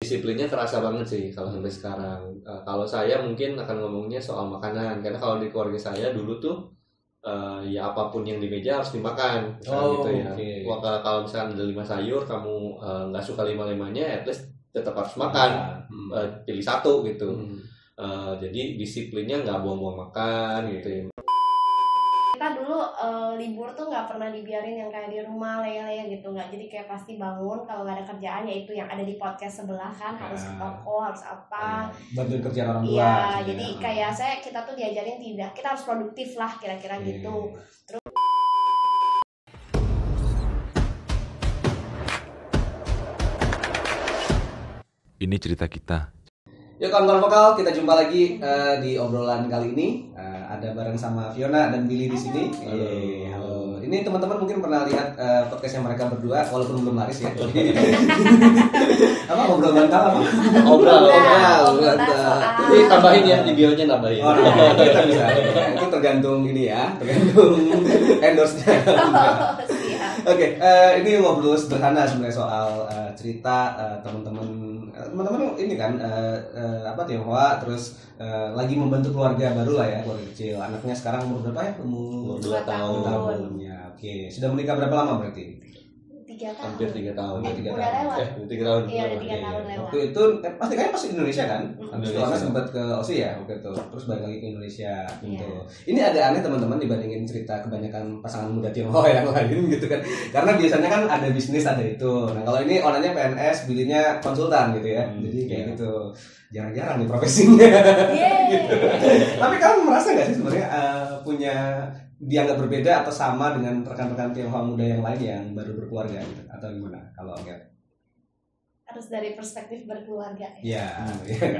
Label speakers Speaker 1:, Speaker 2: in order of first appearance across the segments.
Speaker 1: disiplinnya terasa banget sih kalau sampai sekarang. Kalau saya mungkin akan ngomongnya soal makanan, karena kalau di keluarga saya dulu tuh ya apapun yang di meja harus dimakan, gitu ya.
Speaker 2: Okay.
Speaker 1: Kalau misalkan ada 5 sayur, kamu nggak suka 5-5-nya, at least tetap harus makan. Pilih satu gitu. Jadi disiplinnya nggak buang-buang makan gitu ya.
Speaker 3: Kita dulu libur tuh nggak pernah dibiarin yang kayak di rumah leyeh-leyeh gitu, nggak. Jadi kayak pasti bangun kalau nggak ada kerjaan, ya itu yang ada di podcast sebelah kan, harus ke toko, harus apa,
Speaker 2: bantuin kerjaan orang tua.
Speaker 3: Iya, jadi kayak kita tuh diajarin kita harus produktif lah kira-kira gitu. Terus
Speaker 4: ini cerita kita.
Speaker 2: Yuk kawan-kawan vokal, kita jumpa lagi di obrolan kali ini. Ada bareng sama Fiona dan Billy di sini. Halo. Ini teman-teman mungkin pernah lihat podcast yang mereka berdua, walaupun belum laris ya. Apa ngobrol bantal apa?
Speaker 1: Obrol. Ini
Speaker 3: Ini
Speaker 1: tambahin ya, di bio-nya tambahin.
Speaker 2: Oh, nah, kita bisa. Itu tergantung ini ya, tergantung endorse-nya. Oke, ini ngobrol sederhana sebenarnya soal cerita teman-teman ini kan Tionghoa, terus lagi membentuk keluarga baru lah ya, keluarga kecil. Anaknya sekarang umur berapa ya? Umur
Speaker 1: 2 tahun.
Speaker 2: Ya, oke. Sudah menikah berapa lama berarti?
Speaker 3: 3 tahun.
Speaker 1: Hampir 3 tahun.
Speaker 3: Udah lewat.
Speaker 1: 3 tahun.
Speaker 3: Iya, udah 3 tahun lewat.
Speaker 2: Waktu itu pasti kayaknya pas Indonesia kan? Habis itu
Speaker 1: Indonesia.
Speaker 2: sempat ke Aussie ya waktu itu. Terus balik lagi ke Indonesia gitu.
Speaker 3: Iya.
Speaker 2: Ini agak aneh teman-teman dibandingin cerita kebanyakan pasangan muda Tionghoa yang lain gitu kan. Karena biasanya kan ada bisnis ada itu. Nah, kalau ini orangnya PNS, bilinya konsultan gitu ya. Jadi kayak gitu. Jarang-jarang nih profesinya. Gitu. Tapi kamu merasa nggak sih sebenarnya punya dianggap berbeda atau sama dengan rekan-rekan Tionghoa muda yang lain yang baru berkeluarga gitu? Atau gimana kalau enggak?
Speaker 3: Harus dari perspektif berkeluarga.
Speaker 2: Ya,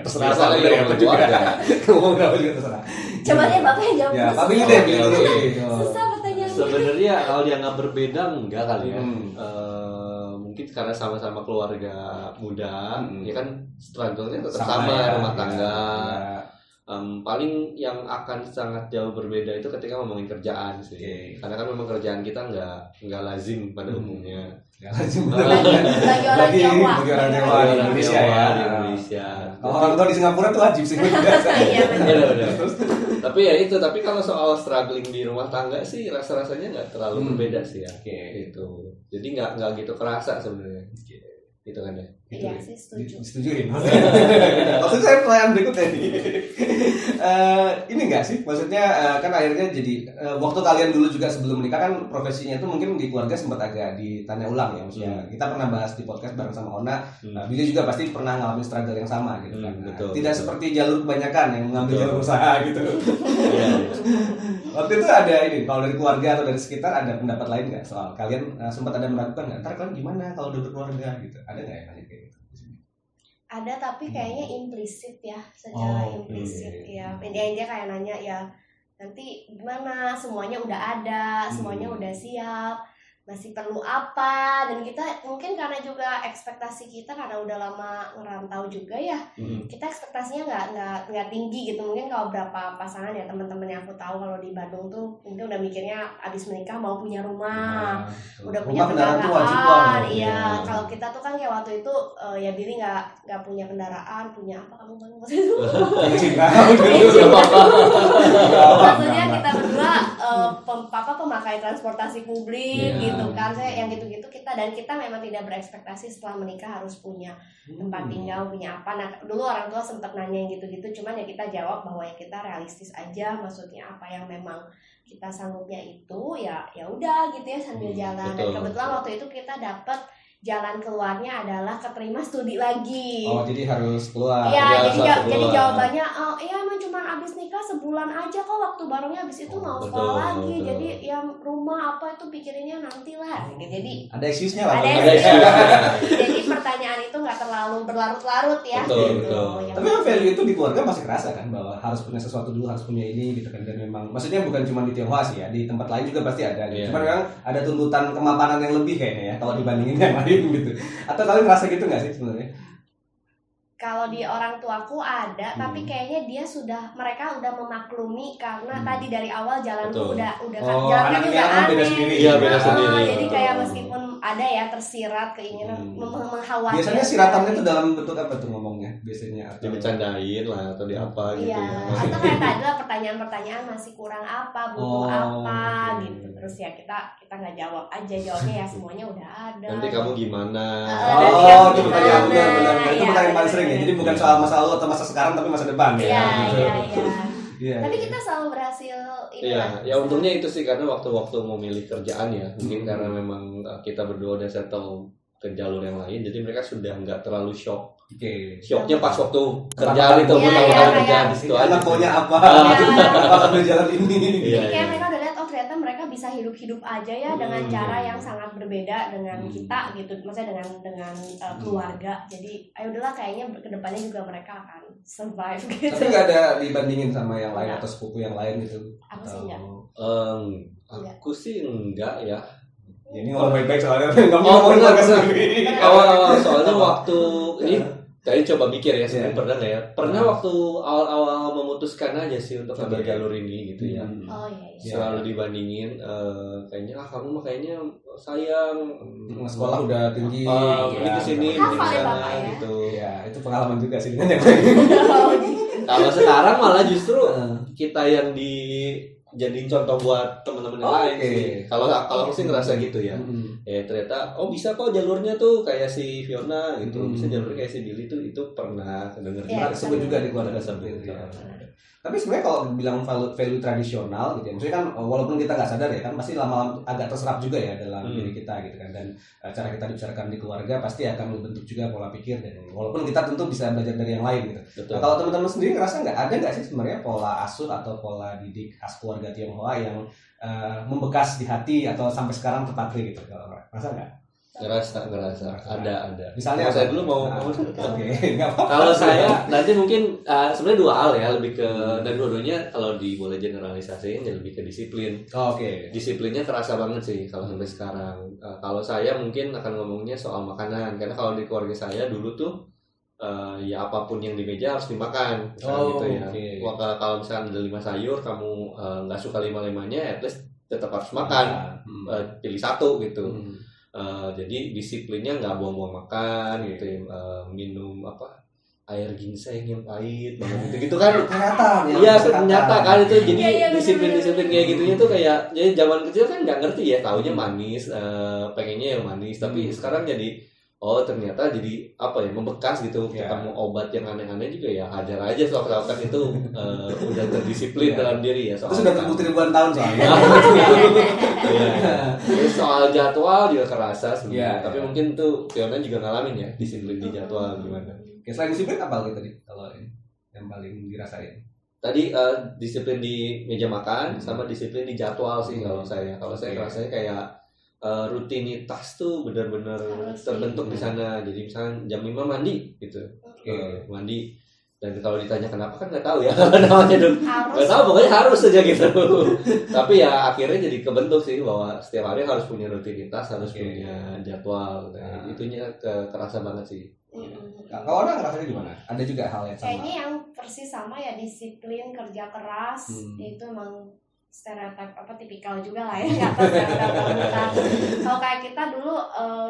Speaker 1: Terserah
Speaker 2: terserah
Speaker 1: dari
Speaker 2: dari apa juga.
Speaker 1: keluarga.
Speaker 2: Ngomong apa juga terserah.
Speaker 3: Coba deh Bapak yang jawab.
Speaker 2: Ya,
Speaker 3: dulu.
Speaker 2: Pak Billy deh, Billy dulu.
Speaker 3: Susah pertanyaan.
Speaker 1: Sebenarnya kalau dianggap berbeda enggak kali ya.
Speaker 2: Hmm.
Speaker 1: Mungkin karena sama-sama keluarga muda, ya kan struggle-nya tetap
Speaker 2: Sama
Speaker 1: sama,
Speaker 2: ya,
Speaker 1: rumah
Speaker 2: ya,
Speaker 1: tangga.
Speaker 2: ya.
Speaker 1: Paling yang akan sangat jauh berbeda itu ketika ngomongin kerjaan sih.
Speaker 2: Oke.
Speaker 1: Karena kan memang kerjaan kita nggak lazim pada umumnya.
Speaker 2: Nggak lazim.
Speaker 3: Bagi orang Tionghoa.
Speaker 2: Bagi orang Tionghoa di Indonesia ya.
Speaker 1: Di Indonesia.
Speaker 2: Kalau orang tua di Singapura tuh wajib sih.
Speaker 3: Iya,
Speaker 1: Benar. Tapi ya itu, tapi kalau soal struggling di rumah tangga sih rasa-rasanya nggak terlalu berbeda sih ya.
Speaker 2: Oke.
Speaker 1: Itu. Jadi nggak gitu kerasa sebenarnya. Itu kan ya.
Speaker 3: Iya sih, setuju.
Speaker 2: Disetujuin. Maksud saya pertanyaan berikutnya nih. Ini enggak sih? Maksudnya kan akhirnya jadi waktu kalian dulu juga sebelum menikah kan profesinya itu mungkin di keluarga sempat agak ditanya ulang ya. Maksudnya kita pernah bahas di podcast bareng sama Ona. Billy juga pasti pernah ngalamin struggle yang sama gitu kan.
Speaker 1: Betul,
Speaker 2: Tidak
Speaker 1: betul.
Speaker 2: seperti jalur kebanyakan yang mengambil
Speaker 1: Betul.
Speaker 2: jalur usaha gitu.
Speaker 1: Iya.
Speaker 2: Waktu itu ada ini, kalau dari keluarga atau dari sekitar ada pendapat lain nggak soal kalian sempat ada meragukan nggak? Ntar kalian gimana kalau udah berkeluarga gitu? Ada nggak yang nanya kayak gitu?
Speaker 3: Ada, tapi kayaknya implisit ya, secara
Speaker 2: Oh,
Speaker 3: implisit
Speaker 2: oke.
Speaker 3: ya. Dia kayak nanya ya, nanti gimana, semuanya udah ada, semuanya udah siap, masih perlu apa. Dan kita mungkin karena juga ekspektasi kita karena udah lama ngerantau juga ya, kita ekspektasinya nggak tinggi gitu. Mungkin kalau berapa pasangan ya, teman-teman yang aku tahu kalau di Bandung tuh mungkin udah mikirnya abis menikah mau punya rumah, udah punya
Speaker 2: kendaraan tuh wajib
Speaker 3: kendaraan.
Speaker 2: lah.
Speaker 3: Iya, kalau kita tuh kan kayak waktu itu ya Billy nggak punya kendaraan, punya apa kamu Bang? Waktu itu maksudnya kita berdua pemakai transportasi publik gitu kan. Saya yang gitu-gitu kita memang tidak berekspektasi setelah menikah harus punya tempat tinggal, punya apa. Nah, dulu orang tua sempat nanya yang gitu-gitu, cuman ya kita jawab bahwa ya kita realistis aja, maksudnya apa yang memang kita sanggupnya itu ya udah gitu ya sambil jalan. Dan kebetulan waktu itu kita dapat jalan keluarnya adalah keterima studi lagi.
Speaker 2: Oh, jadi harus keluar.
Speaker 3: Iya,
Speaker 1: Ya,
Speaker 3: jadi jawabannya iya emang cuma abis nikah sebulan aja kok, waktu barunya abis itu mau sekolah lagi.
Speaker 1: betul.
Speaker 3: Jadi yang rumah apa itu pikirinnya nanti lah. Jadi
Speaker 2: Ada excuse-nya lah.
Speaker 3: ada
Speaker 1: Ada
Speaker 3: excuse. Jadi pertanyaan itu nggak terlalu berlarut-larut ya.
Speaker 1: Betul,
Speaker 3: gitu.
Speaker 1: betul.
Speaker 3: Yang
Speaker 2: Tapi kan value itu di keluarga masih kerasa kan, bahwa harus punya sesuatu dulu, harus punya ini gitu kan. Dan memang maksudnya bukan cuma di Tionghoa sih ya, di tempat lain juga pasti ada gitu.
Speaker 1: Iya.
Speaker 2: Cuman memang ada tuntutan kemapanan yang lebih kayaknya ya kalau dibandingin yang lain gitu. Atau kalian ngerasa gitu nggak sih sebenarnya?
Speaker 3: Kalau di orang tuaku ada, tapi kayaknya mereka udah memaklumi karena tadi dari awal jalanku
Speaker 1: Betul.
Speaker 3: udah
Speaker 2: Oh,
Speaker 3: jalannya
Speaker 2: anaknya
Speaker 3: juga
Speaker 2: kan beda
Speaker 3: aneh.
Speaker 2: sendiri.
Speaker 1: Iya, beda sendiri.
Speaker 3: Jadi kayak meskipun ada ya tersirat keinginan mengkhawatirkan.
Speaker 2: Biasanya siratannya itu dalam bentuk apa tuh ngomongnya biasanya?
Speaker 1: Dibercandain lah atau di apa gitu
Speaker 3: ya. Atau kayak tadi lah pertanyaan-pertanyaan masih kurang apa, butuh apa gitu. Terus ya kita nggak jawab aja, jawabnya ya semuanya udah ada.
Speaker 1: Nanti kamu gimana?
Speaker 2: Itu pertanyaan benar. Itu pertanyaan paling sering ya. Jadi bukan soal masa lalu atau masa sekarang tapi masa depan ya.
Speaker 3: Iya. Tapi kita selalu berhasil.
Speaker 1: Iya, ya untungnya itu sih karena waktu-waktu mau milih kerjaan ya, mungkin karena memang kita berdua udah settle ke jalur yang lain, jadi mereka sudah nggak terlalu shock. Shocknya pas waktu kerjaan itu, pertama-kali kerjaan di situ aja.
Speaker 2: Maunya apa? Apa sambil jalan ini?
Speaker 3: Jadi kayak mereka udah lihat, oh ternyata mereka bisa hidup-hidup aja ya dengan cara yang sangat berbeda dengan kita gitu, maksudnya dengan keluarga. Jadi ayo udahlah kayaknya kedepannya juga mereka akan survive gitu.
Speaker 2: Tapi nggak ada dibandingin sama yang lain atau sepupu yang lain gitu?
Speaker 3: Aku sih enggak.
Speaker 1: Aku sih enggak ya.
Speaker 2: Ini orang baik-baik soalnya nggak mau keluarga sendiri.
Speaker 1: Soalnya waktu ini tadi coba mikir ya sebenarnya pernah nggak ya? Pernah waktu awal-awal memutuskan aja sih untuk ambil jalur ini gitu ya. Selalu dibandingin kayaknya kamu mah kayaknya sayang
Speaker 2: sekolah udah tinggi,
Speaker 1: ini kesini ini kesana gitu.
Speaker 2: Ya itu pengalaman juga sih dengan yang
Speaker 1: Kalau sekarang malah justru kita yang jadiin contoh buat teman-teman yang lain sih. Kalau aku sih ngerasa gitu ya. Ternyata bisa kok jalurnya tuh kayak si Fiona gitu. Bisa jalurnya kayak si Billy tuh itu pernah denger
Speaker 2: sebut juga di keluarga sebut. Tapi sebenarnya kalau bilang value tradisional gitu ya, maksudnya kan walaupun kita nggak sadar ya kan pasti lama-lama agak terserap juga ya dalam diri kita gitu kan, dan cara kita dibesarkan di keluarga pasti akan membentuk juga pola pikir, dan walaupun kita tentu bisa belajar dari yang lain gitu. Nah, kalau teman-teman sendiri ngerasa ada nggak sih sebenarnya pola asuh atau pola didik khas keluarga Tionghoa yang membekas di hati atau sampai sekarang terpatri gitu? Kalau ngerasa nggak?
Speaker 1: Ngerasa ada.
Speaker 2: Misalnya
Speaker 1: saya dulu mau
Speaker 2: kalau
Speaker 1: saya nanti mungkin sebenarnya dua hal ya, lebih ke dan dua-duanya kalau boleh generalisasiin ya lebih ke disiplin. Disiplinnya terasa banget sih kalau sampai sekarang. Kalau saya mungkin akan ngomongnya soal makanan, karena kalau di keluarga saya dulu tuh ya apapun yang di meja harus dimakan gitu ya. Kalau misalkan ada 5 sayur kamu nggak suka 5-5-nya, at least tetap harus makan. Pilih satu gitu. Jadi disiplinnya nggak buang-buang makan gitu ya, minum air ginseng yang pahit banget gitu kan ternyata kan itu. Jadi disiplin kayak gitunya tuh kayak jadi zaman kecil kan nggak ngerti ya, taunya manis, pengennya yang manis, tapi sekarang jadi ternyata jadi membekas gitu. Kita mau obat yang aneh-aneh juga ya hajar aja, soal-soal itu udah terdisiplin dalam diri ya.
Speaker 2: Itu sudah terbukti ribuan tahun soalnya.
Speaker 1: Terus soal jadwal juga kerasa sebenarnya. Tapi mungkin tuh Fiona juga ngalamin ya disiplin di jadwal gimana.
Speaker 2: Selain disiplin apa lagi tadi kalau yang paling dirasain?
Speaker 1: Tadi disiplin di meja makan sama disiplin di jadwal sih kalau saya. Kalau saya rasanya kayak rutinitas tuh benar-benar terbentuk di sana. Jadi misalnya jam 5 mandi gitu. Mandi, dan kalau ditanya kenapa kan nggak tahu ya namanya dong. Nggak tahu, pokoknya harus aja gitu. Tapi ya akhirnya jadi kebentuk sih bahwa setiap hari harus punya rutinitas, harus punya jadwal. Itunya kerasa banget sih.
Speaker 2: Kalau orang rasanya gimana? Ada juga hal yang sama?
Speaker 3: Kayaknya yang persis sama ya, disiplin, kerja keras. Itu emang stereotip tipikal juga lah ya, kalau kayak kita dulu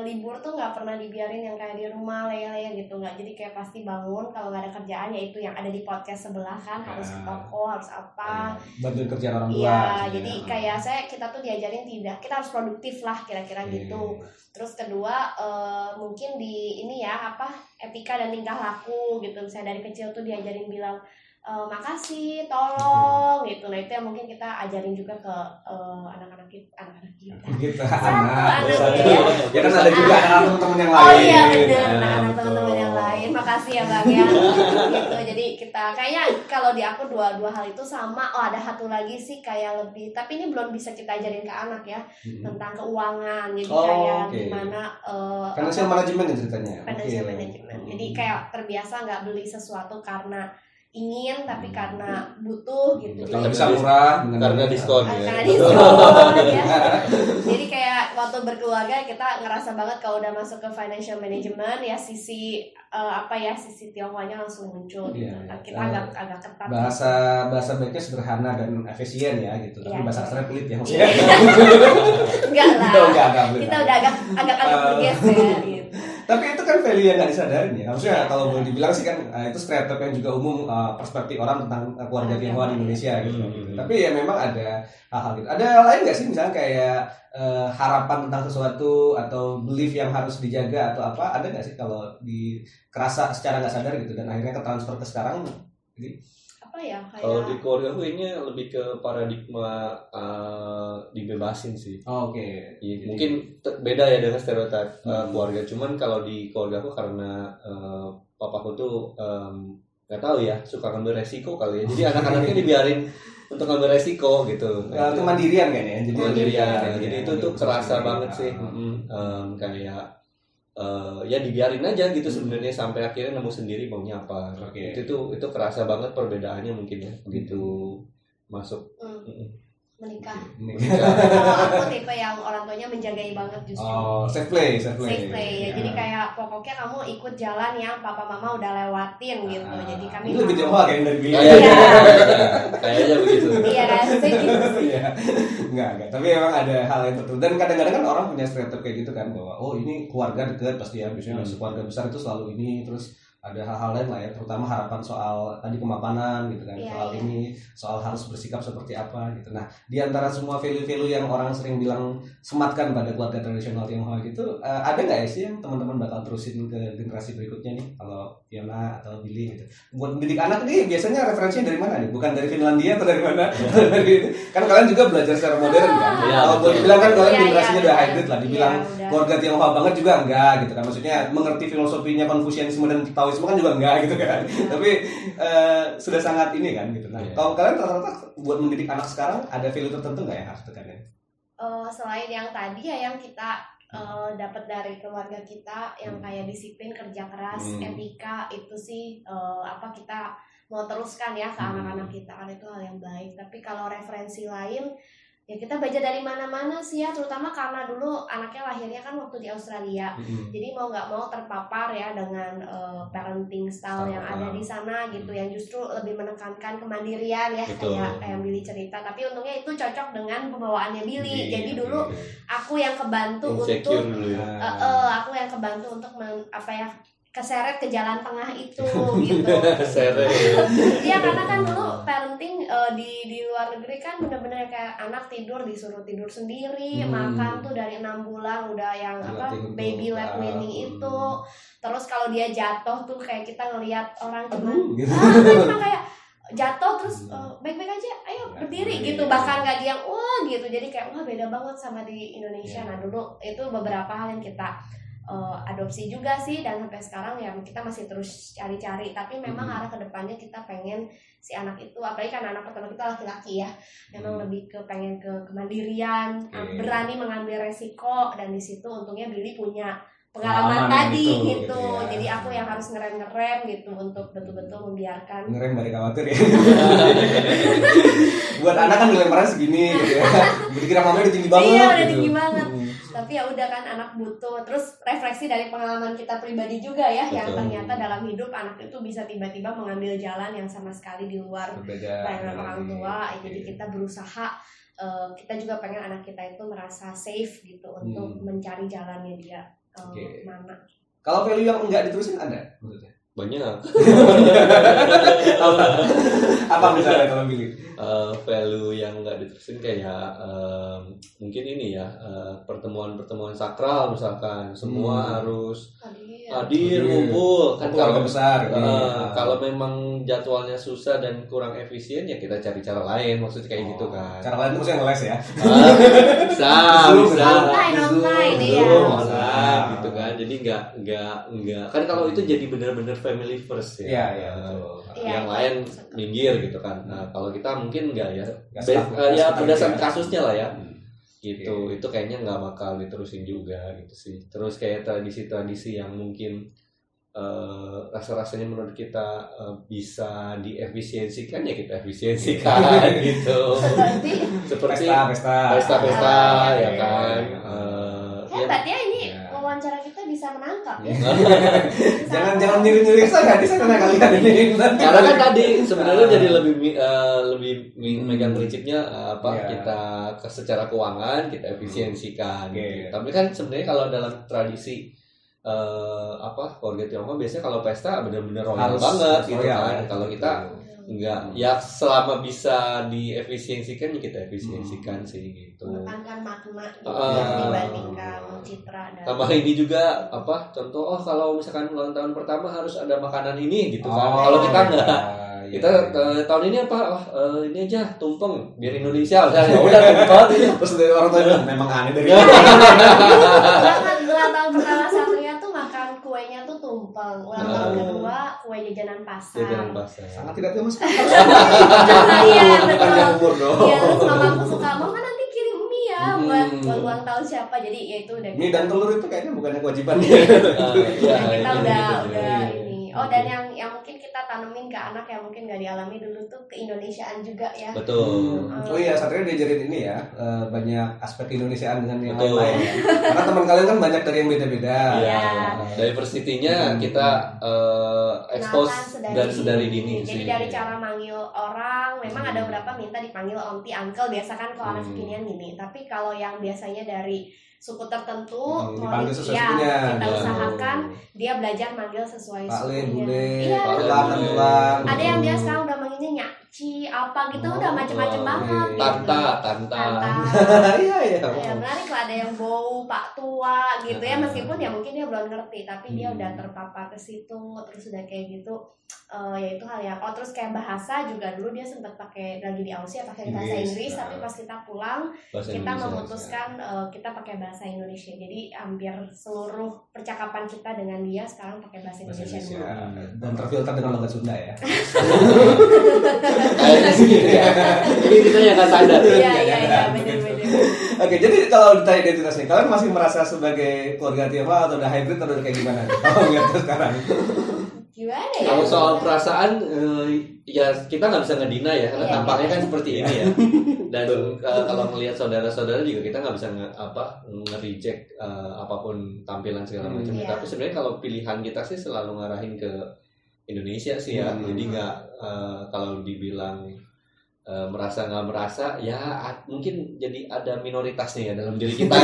Speaker 3: libur tuh nggak pernah dibiarin yang kayak di rumah lele gitu, nggak. Jadi kayak pasti bangun kalau nggak ada kerjaan, ya itu yang ada di podcast sebelah kan, harus ke toko, harus apa,
Speaker 2: bantuin kerjaan orang tua.
Speaker 3: Iya, jadi kayak kita tuh diajarin kita harus produktif lah kira-kira gitu. Terus kedua mungkin di ini ya etika dan tingkah laku gitu. Saya dari kecil tuh diajarin bilang makasih, tolong gitu. Nah itu yang mungkin kita ajarin juga ke anak-anak kita.
Speaker 2: Ya kan ada juga anak teman-teman yang lain.
Speaker 3: Oh iya benar, anak teman-teman yang lain. Makasih ya Bang ya. Gitu. Jadi kita kayaknya kalau di aku dua hal itu sama. Ada satu lagi sih kayak lebih, tapi ini belum bisa kita ajarin ke anak ya, tentang keuangan. Jadi kayak gimana
Speaker 2: financial management ceritanya.
Speaker 3: Financial management. Jadi kayak terbiasa nggak beli sesuatu karena ingin tapi karena butuh gitu.
Speaker 2: Kalau bisa murah
Speaker 1: karena diskon ya.
Speaker 3: Karena diskon ya. Jadi kayak waktu berkeluarga kita ngerasa banget kalau udah masuk ke financial management ya sisi sisi Tionghoanya langsung muncul gitu. Kita agak ketat.
Speaker 2: Bahasa baiknya sederhana dan efisien ya gitu. Tapi bahasa kasarnya pelit ya maksudnya.
Speaker 3: Enggak lah.
Speaker 2: Enggak.
Speaker 3: Kita udah agak bergeser gitu.
Speaker 2: Tapi itu kan value yang nggak disadarin ya. Maksudnya kalau boleh dibilang sih kan itu stereotip yang juga umum perspektif orang tentang keluarga Tionghoa di Indonesia gitu. Tapi ya memang ada hal-hal gitu. Ada hal lain nggak sih misalnya kayak harapan tentang sesuatu atau belief yang harus dijaga atau apa? Ada nggak sih kalau kerasa secara nggak sadar gitu dan akhirnya ke transfer ke sekarang? Jadi
Speaker 3: apa ya kayak
Speaker 1: kalau di keluarga gue ini lebih ke paradigma dibebasin sih.
Speaker 2: Oke.
Speaker 1: Ya, mungkin beda ya dengan stereotip keluarga. Cuman kalau di keluarga aku karena papaku tuh nggak tahu ya suka ngambil resiko kali ya. Jadi anak-anaknya dibiarin untuk ngambil resiko gitu.
Speaker 2: Itu mandirian kan ya. Jadi
Speaker 1: mandirian. Jadi itu tuh kerasa banget sih. Kayak ya dibiarin aja gitu sebenarnya sampai akhirnya nemu sendiri maunya apa. Itu kerasa banget perbedaannya mungkin ya begitu masuk
Speaker 3: menikah. Kalau aku tipe yang orang tuanya menjagai banget justru.
Speaker 2: Safe play.
Speaker 3: Ya. Jadi kayak pokoknya kamu ikut jalan yang papa mama udah lewatin gitu. Jadi kami
Speaker 2: ini lebih Tionghoa kayak dari bilang.
Speaker 1: Kayaknya begitu.
Speaker 3: Iya kan, gitu.
Speaker 2: Enggak. Tapi emang ada hal yang tertentu dan kadang-kadang kan orang punya stereotip kayak gitu kan bahwa ini keluarga dekat pasti ya biasanya keluarga besar itu selalu ini terus ada hal-hal lain lah ya, terutama harapan soal tadi kemapanan gitu kan, ini soal harus bersikap seperti apa gitu. Nah, di antara semua value-value yang orang sering bilang sematkan pada keluarga tradisional Tionghoa gitu, ada nggak ya sih yang teman-teman bakal terusin ke generasi berikutnya nih, kalau Fiona atau Billy gitu? Buat mendidik anak nih biasanya referensinya dari mana nih? Bukan dari Finlandia atau dari mana? Kan kalian juga belajar secara modern kan? Kalau boleh dibilang kan kalian generasinya udah hybrid lah, dibilang keluarga Tionghoa banget juga enggak gitu kan? Maksudnya mengerti filosofinya Konfusianisme dan Taoisme kan juga enggak gitu kan, tapi sudah sangat ini kan gitu. Nah, kalau kalian rata-rata buat mendidik anak sekarang ada value tertentu nggak yang harus tekanin?
Speaker 3: Selain yang tadi ya yang kita dapat dari keluarga kita yang kayak disiplin, kerja keras, etika itu sih kita mau teruskan ya ke anak-anak kita kan itu hal yang baik. Tapi kalau referensi lain ya kita baca dari mana-mana sih ya, terutama karena dulu anaknya lahirnya kan waktu di Australia, jadi mau nggak mau terpapar ya dengan parenting style yang ada di sana gitu, yang justru lebih menekankan kemandirian ya.
Speaker 1: Betul.
Speaker 3: kayak Billy cerita, tapi untungnya itu cocok dengan pembawaannya Billy. Jadi dulu aku yang kebantu
Speaker 1: insecure
Speaker 3: untuk
Speaker 1: dulu ya.
Speaker 3: aku yang kebantu untuk keseret ke jalan tengah itu gitu.
Speaker 1: Keseret.
Speaker 3: Iya karena kan dulu parenting di luar negeri kan bener-bener kayak anak disuruh tidur sendiri, makan tuh dari 6 bulan udah yang baby led weaning itu. Terus kalau dia jatuh tuh kayak kita ngelihat orang cuma kayak jatuh terus baik-baik aja, ayo berdiri gitu, bahkan gak dia wah gitu. Jadi kayak wah beda banget sama di Indonesia. Nah dulu itu beberapa hal yang kita adopsi juga sih, dan sampai sekarang ya kita masih terus cari-cari. Tapi memang arah kedepannya kita pengen si anak itu, apalagi kan anak pertama kita laki-laki ya, memang lebih pengen ke kemandirian, berani mengambil resiko. Dan di situ untungnya Billy punya pengalaman tadi gitu. Ya. Jadi aku yang harus ngerem gitu untuk betul-betul membiarkan.
Speaker 2: Ngerem balik khawatir ya. Buat anak kan dilemparan segini gitu ya. Dikira mamanya udah tinggi banget.
Speaker 3: Iya udah
Speaker 2: gitu.
Speaker 3: tinggi banget. Tapi ya udah kan anak butuh. Terus refleksi dari pengalaman kita pribadi juga ya. Betul. Yang ternyata dalam hidup anak itu bisa tiba-tiba mengambil jalan yang sama sekali di luar bayangan orang tua. Jadi kita berusaha, kita juga pengen anak kita itu merasa safe gitu untuk mencari jalannya dia. Mana?
Speaker 2: Kalau value yang enggak diterusin ada maksudnya?
Speaker 1: Banyak.
Speaker 2: Apa misalnya kalau Billy?
Speaker 1: Value yang enggak diterusin kayak mungkin ini ya, pertemuan-pertemuan sakral misalkan semua harus hadir ngumpul kan. Kalau besar kalau memang jadwalnya susah dan kurang efisien ya kita cari cara lain, maksudnya kayak gitu kan.
Speaker 2: Cara lain itu maksudnya ngeles ya?
Speaker 1: Bisa
Speaker 3: online
Speaker 1: gitu kan. Jadi enggak kan kalau itu jadi benar-benar family first ya.
Speaker 2: Iya betul.
Speaker 1: Yang lain minggir gitu kan. Nah, kalau kita mungkin enggak ya. Ya berdasarkan kasusnya lah ya. Gitu. Itu kayaknya enggak bakal diterusin juga gitu sih. Terus kayak tradisi-tradisi yang mungkin rasa-rasanya menurut kita bisa diefisiensikan ya kita efisiensikan gitu. Seperti pesta ya kan.
Speaker 3: Hebat ya ini wawancara kita bisa menangkap ya.
Speaker 2: Jangan nyuri-nyuri saya di sana kalian ini.
Speaker 1: Karena kan tadi sebenarnya jadi lebih megang prinsipnya kita secara keuangan kita efisiensikan. Gitu. Tapi kan sebenarnya kalau dalam tradisi keluarga Tionghoa biasanya kalau pesta benar-benar royal banget gitu kan. Kalau kita enggak, ya selama bisa diefisiensikan ya kita efisiensikan sih gitu.
Speaker 3: Menekankan makna gitu dibandingkan citra dan
Speaker 1: tambah ini juga contoh kalau misalkan ulang tahun pertama harus ada makanan ini gitu kan. Kalau kita enggak kita tahun ini ini aja tumpeng biar Indonesia misalnya udah tumpeng
Speaker 2: terus dari orang tua bilang memang aneh dari
Speaker 3: ulang tahun pertama Satria tuh makan kuenya tuh tumpeng, ulang tahun kedua kue jajanan pasar
Speaker 2: sangat tidak tahu mas
Speaker 3: iya betul
Speaker 2: dong.
Speaker 3: Iya terus mamaku suka mama nanti kirim mie ya buat ulang tahun siapa, jadi ya itu udah
Speaker 2: mie dan telur itu kayaknya bukannya kewajiban
Speaker 3: kita udah ini dan yang mungkin kita tanemin ke anak yang mungkin nggak dialami dulu tuh keindonesiaan juga ya.
Speaker 1: Betul.
Speaker 2: Iya, Satria diajarin ini ya, banyak aspek keindonesiaan dengan yang lain. Karena teman kalian kan banyak dari yang beda-beda.
Speaker 1: Iya. Diversity-nya kita expose dan sedari dini.
Speaker 3: Jadi dari cara manggil orang, memang ada beberapa minta dipanggil auntie, uncle, biasa kan kalau anak kekinian gini. Tapi kalau yang biasanya dari suku tertentu kita usahakan dia belajar manggil sesuai sukunya. Ada yang dia sekarang udah manggilnya nyaci apa gitu, udah macam-macam banget.
Speaker 1: Tanta.
Speaker 2: Iya.
Speaker 3: Menarik lah, ada yang bau pak tua gitu ya, meskipun ya mungkin dia belum ngerti tapi dia udah terpapar ke situ, terus udah kayak gitu. Ya itu hal yang terus kayak bahasa juga dulu dia sempat pakai lagi di Aussie pakai bahasa Inggris, tapi pas kita pulang kita memutuskan kita pakai bahasa Indonesia, jadi hampir seluruh percakapan kita dengan dia sekarang pakai bahasa Indonesia dulu.
Speaker 2: Dan terfilter dengan logat Sunda ya.
Speaker 1: Ini kita yang nggak sadar.
Speaker 3: Iya benar.
Speaker 2: Oke, jadi kalau ditanya identitas nih, kalian masih merasa sebagai keluarga Tionghoa atau udah hybrid atau udah kayak gimana? Kalau ngeliat sekarang.
Speaker 3: Gimana ya?
Speaker 1: Kalau soal perasaan ya kita nggak bisa ngedina ya karena tampaknya kan seperti ini ya. Dan kalau melihat saudara-saudara juga kita nggak bisa nge-reject apapun tampilan segala macam. Tapi sebenarnya kalau pilihan kita sih selalu ngarahin ke Indonesia sih ya. Jadi nggak kalau dibilang merasa nggak merasa ya mungkin jadi ada minoritasnya ya dalam diri kita.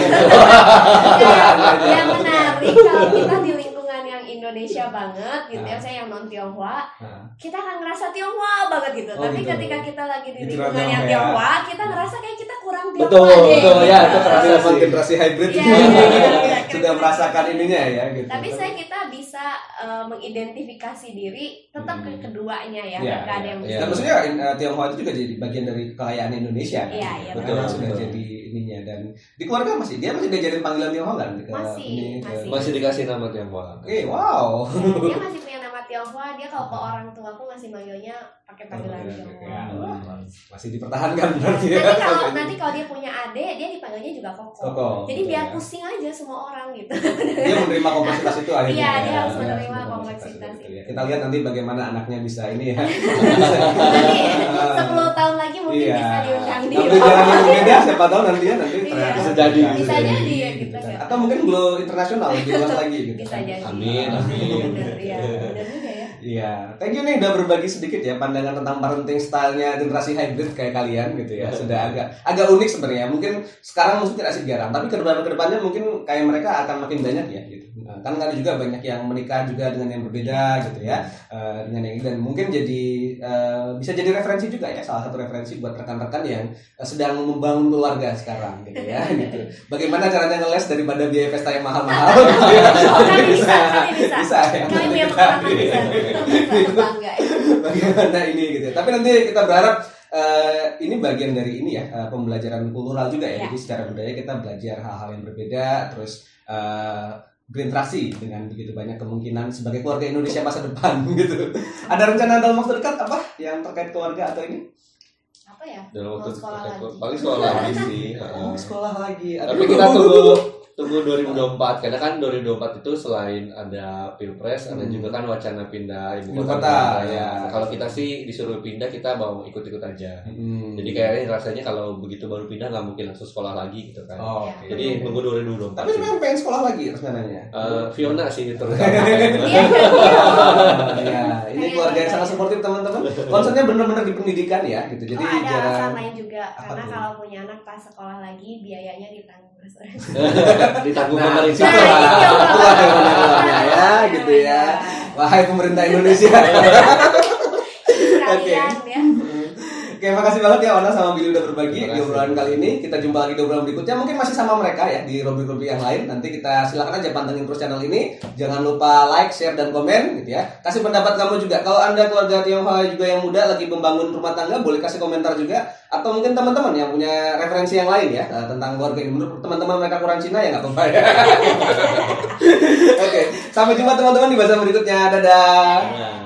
Speaker 3: Yang menarik kalau kita di lingkungan yang Indonesia banget gitu ya, saya yang non Tionghoa, kita akan ngerasa Tionghoa banget gitu. Tapi ketika kita lagi di lingkungan yang Tionghoa, kita ngerasa kayak kita kurang Tionghoa.
Speaker 2: Betul ya, itu kerasa generasi hybrid sudah merasakan ininya ya gitu.
Speaker 3: Tapi kita bisa mengidentifikasi diri tetap ke keduanya ya, nggak ada yang bisa.
Speaker 2: Dan maksudnya Tionghoa itu juga jadi bagian dari kekayaan Indonesia.
Speaker 3: Iya,
Speaker 2: betul. Sudah jadi ininya, dan di keluarga masih diajarin panggilan Tionghoa kan?
Speaker 1: Masih dikasih nama Tionghoa.
Speaker 2: Wow.
Speaker 3: Dia masih punya nama Tionghoa, dia kalau ke orang tuaku masih manggilnya pakai panggilan Tionghoa.
Speaker 2: Masih dipertahankan berarti ya.
Speaker 3: Nanti kalau dia punya adik, dia dipanggilnya juga Koko. Jadi biar pusing aja semua orang gitu.
Speaker 2: Dia menerima kompleksitas itu akhirnya.
Speaker 3: Iya, dia harus menerima kompleksitas itu.
Speaker 2: Kita lihat nanti bagaimana anaknya bisa ini ya.
Speaker 3: Nanti 10 tahun lagi mungkin bisa diundang di.
Speaker 2: Jangan beda, siapa tahu nanti
Speaker 1: bisa jadi.
Speaker 3: Bisa jadi ya gitu.
Speaker 2: Atau mungkin go internasional lebih luas lagi gitu.
Speaker 3: Bisa jadi.
Speaker 1: Amin.
Speaker 3: Benar juga ya.
Speaker 2: Iya, thank you nih udah berbagi sedikit ya pandangan tentang parenting stylenya generasi hybrid kayak kalian gitu ya. Sudah agak unik sebenarnya. Mungkin sekarang mungkin tidak sejarah, tapi kedepannya mungkin kayak mereka akan makin banyak ya gitu. Kan ada juga banyak yang menikah juga dengan yang berbeda gitu ya, dengan yang, dan mungkin jadi bisa jadi referensi juga ya, salah satu referensi buat rekan-rekan yang sedang membangun keluarga sekarang gitu ya. Gitu. Bagaimana caranya ngeles daripada biaya pesta yang mahal-mahal? Gitu ya. Bisa ya. Bagaimana ini gitu. Tapi nanti kita berharap ini bagian dari ini ya, pembelajaran kultural juga ya. Jadi secara budaya kita belajar hal-hal yang berbeda, terus berinteraksi dengan begitu banyak kemungkinan sebagai keluarga Indonesia masa depan gitu. Ada rencana dalam waktu dekat apa yang terkait keluarga atau ini?
Speaker 3: Apa ya?
Speaker 1: Dalam waktu
Speaker 3: sekolah lagi.
Speaker 1: Paling sekolah lagi sih.
Speaker 2: Sekolah lagi.
Speaker 1: Tapi kita tunggu tunggu 2024 karena kan 2024 itu selain ada pilpres ada juga kan wacana pindah ibu kota ya. Kalau kita sih disuruh pindah kita mau ikut-ikut aja. Jadi kayaknya rasanya kalau begitu baru pindah nggak mungkin langsung sekolah lagi gitu kan. Jadi tunggu 2024.
Speaker 2: Tapi memang pengen sekolah lagi rencananya.
Speaker 1: Fiona sih itu.
Speaker 2: Ya, ini keluarga yang sangat suportif teman-teman. Concernnya benar-benar di pendidikan ya gitu. Jadi
Speaker 3: ada alasan lain juga karena kalau punya anak pas sekolah lagi biayanya ditanggung
Speaker 1: ditanggung
Speaker 2: pemerintah ya gitu ya. Wahai pemerintah Indonesia. Oke. Oke, makasih banget ya Ona sama Billy udah berbagi di obrolan kali ini. Kita jumpa lagi di obrolan berikutnya. Mungkin masih sama mereka ya di rubrik-rubrik yang lain. Nanti kita silakan aja pantengin terus channel ini. Jangan lupa like, share, dan komen gitu ya. Kasih pendapat kamu juga. Kalau Anda keluarga Tionghoa juga yang muda lagi membangun rumah tangga, boleh kasih komentar juga. Atau mungkin teman-teman yang punya referensi yang lain ya tentang keluarga ini. Menurut teman-teman mereka kurang Cina ya nggak apa-apa ya. Oke, sampai jumpa teman-teman di bahasa berikutnya. Dadah.